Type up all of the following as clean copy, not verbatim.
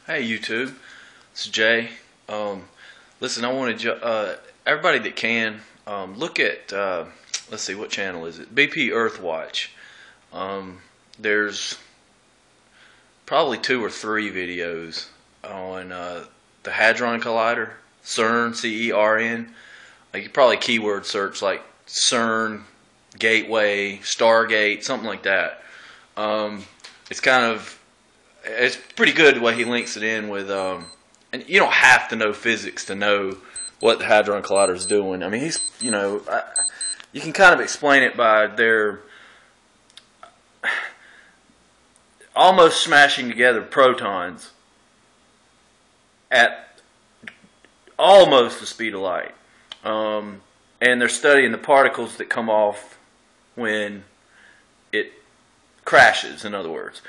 Hey YouTube, it's Jay. Listen, I wanted everybody that can look at let's see, what channel is it? BP Earthwatch. There's probably 2 or 3 videos on the Hadron Collider, CERN, C-E-R-N. You could probably keyword search like CERN, Gateway, Stargate, something like that. It's pretty good the way he links it in with, and you don't have to know physics to know what the Hadron Collider is doing. I mean, you can kind of explain it by their almost smashing together protons at almost the speed of light. And they're studying the particles that come off when it crashes, in other words.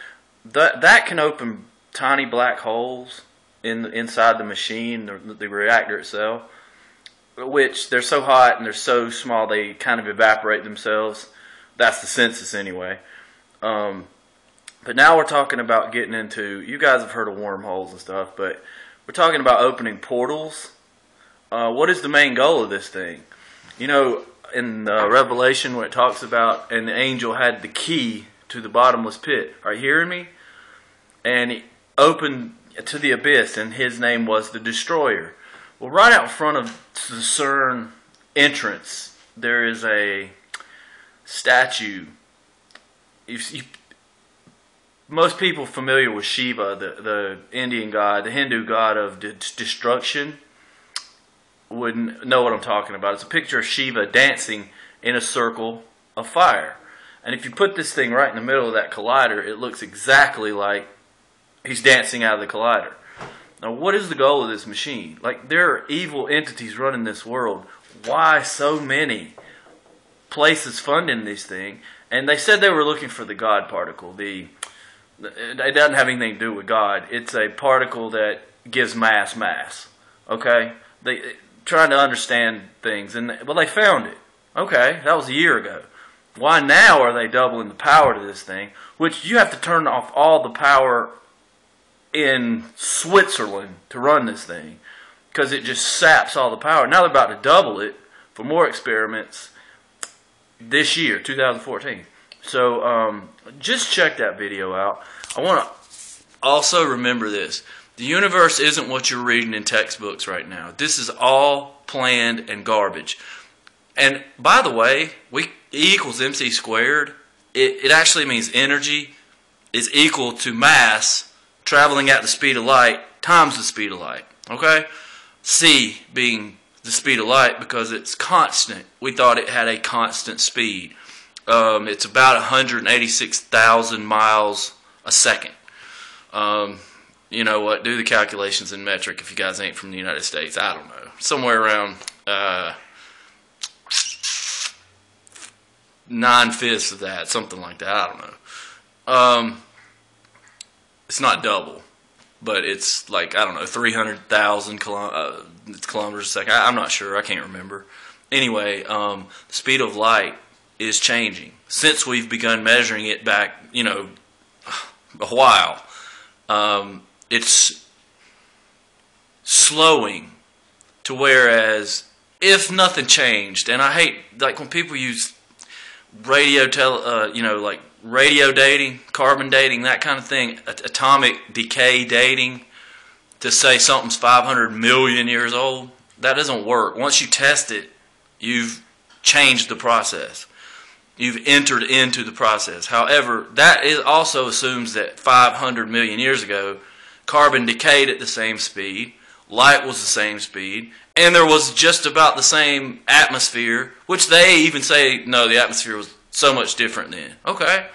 That can open tiny black holes inside the machine, the reactor itself, which they're so hot and they're so small they kind of evaporate themselves. That's the census anyway. But now we're talking about getting into, you guys have heard of wormholes and stuff, but we're talking about opening portals. What is the main goal of this thing? You know, in Revelation when it talks about, and the angel had the key to the bottomless pit. Are you hearing me? And he opened to the abyss, and his name was the Destroyer. Well, right out in front of the CERN entrance, there is a statue. Most people familiar with Shiva, the Indian god, the Hindu god of destruction, would know what I'm talking about. It's a picture of Shiva dancing in a circle of fire. And if you put this thing right in the middle of that collider, it looks exactly like he's dancing out of the collider. Now, what is the goal of this machine? Like, there are evil entities running this world. Why so many places funding this thing? And they said they were looking for the God particle. It doesn't have anything to do with God. It's a particle that gives mass. Okay? They trying to understand things. Well, they found it. Okay, that was a year ago. Why now are they doubling the power to this thing? Which you have to turn off all the power in Switzerland to run this thing, because it just saps all the power. Now they're about to double it for more experiments this year, 2014. So just check that video out. I want to also remember this. The universe isn't what you're reading in textbooks right now. This is all planned and garbage. And by the way, E equals mc squared. It actually means energy is equal to mass traveling at the speed of light times the speed of light. Okay? C being the speed of light because it's constant. We thought it had a constant speed. It's about 186,000 miles a second. You know what? Do the calculations in metric if you guys ain't from the United States. I don't know. Somewhere around 9/5 of that, something like that. I don't know. It's not double, but it's like, I don't know, 300,000 kilometers a second. I'm not sure. I can't remember. Anyway, the speed of light is changing since we've begun measuring it back, you know, a while. It's slowing to whereas if nothing changed, and I hate, like, when people use like radio dating, carbon dating, that kind of thing, atomic decay dating, to say something's 500 million years old. That doesn't work. Once you test it, you've changed the process. You've entered into the process. However, that also assumes that 500 million years ago, carbon decayed at the same speed, light was the same speed, and there was just about the same atmosphere, which they even say, no, the atmosphere was so much different then. Okay,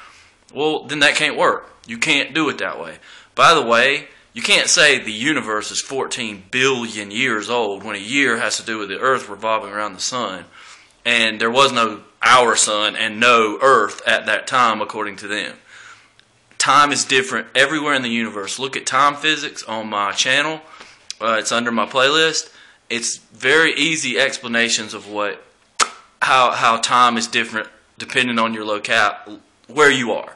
well, then that can't work. You can't do it that way. By the way, you can't say the universe is 14 billion years old when a year has to do with the Earth revolving around the sun, and there was no our sun and no Earth at that time, according to them. Time is different everywhere in the universe. Look at time physics on my channel. It's under my playlist. It's very easy explanations of how time is different depending on your locale, where you are.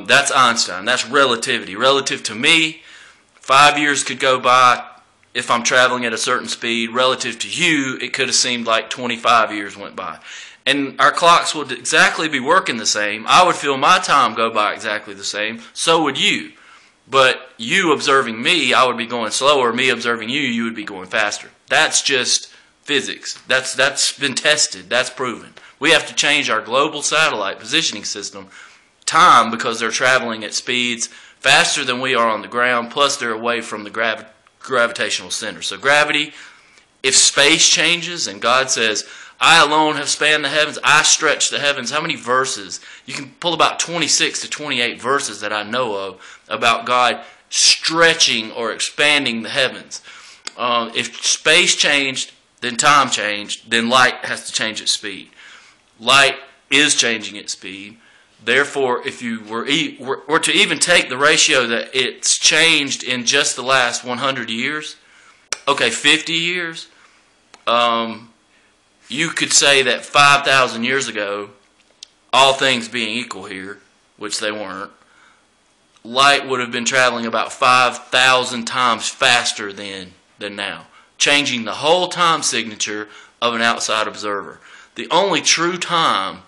That's Einstein. That's relativity. Relative to me, 5 years could go by if I'm traveling at a certain speed. Relative to you, it could have seemed like 25 years went by. And our clocks would exactly be working the same. I would feel my time go by exactly the same. So would you. But you observing me, I would be going slower. Me observing you, you would be going faster. That's just physics. That's been tested. That's proven. We have to change our global satellite positioning system time because they're traveling at speeds faster than we are on the ground, plus they're away from the gravitational center. So gravity, if space changes and God says, I alone have spanned the heavens, I stretch the heavens. How many verses? You can pull about 26 to 28 verses that I know of about God stretching or expanding the heavens. If space changed, then time changed, then light has to change its speed. Light is changing its speed. Therefore, if you were to even take the ratio that it's changed in just the last 100 years, okay, 50 years, you could say that 5,000 years ago, all things being equal here, which they weren't, light would have been traveling about 5,000 times faster than now, changing the whole time signature of an outside observer. The only true time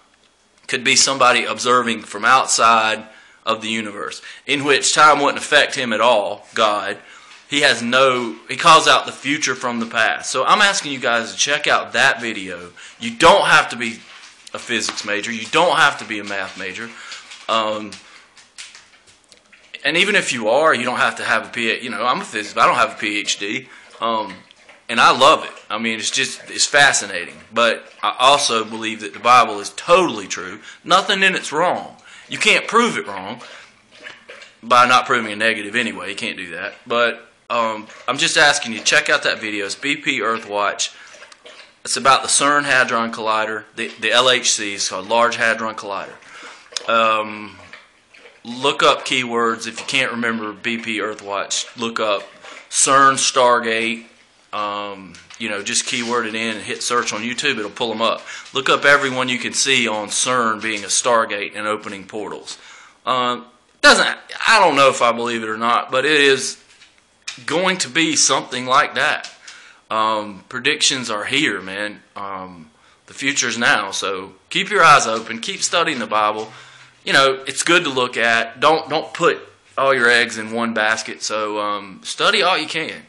could be somebody observing from outside of the universe, in which time wouldn't affect him at all, God. He calls out the future from the past. So I'm asking you guys to check out that video. You don't have to be a physics major. You don't have to be a math major. And even if you are, you don't have to have a PhD. You know, I'm a physicist, but I don't have a PhD. And I love it. I mean, it's fascinating. But I also believe that the Bible is totally true. Nothing in it's wrong. You can't prove it wrong by not proving a negative anyway. You can't do that. But I'm just asking you, check out that video. It's BP Earthwatch. It's about the CERN Hadron Collider. The LHC is called Large Hadron Collider. Look up keywords. If you can't remember BP Earthwatch, look up CERN Stargate. Just keyword it in and hit search on YouTube. It'll pull them up. Look up everyone you can see on CERN being a Stargate and opening portals. I don't know if I believe it or not, but it is going to be something like that. Predictions are here, man. The future's now, so keep your eyes open. Keep studying the Bible. You know, it's good to look at. Don't put all your eggs in one basket. So study all you can.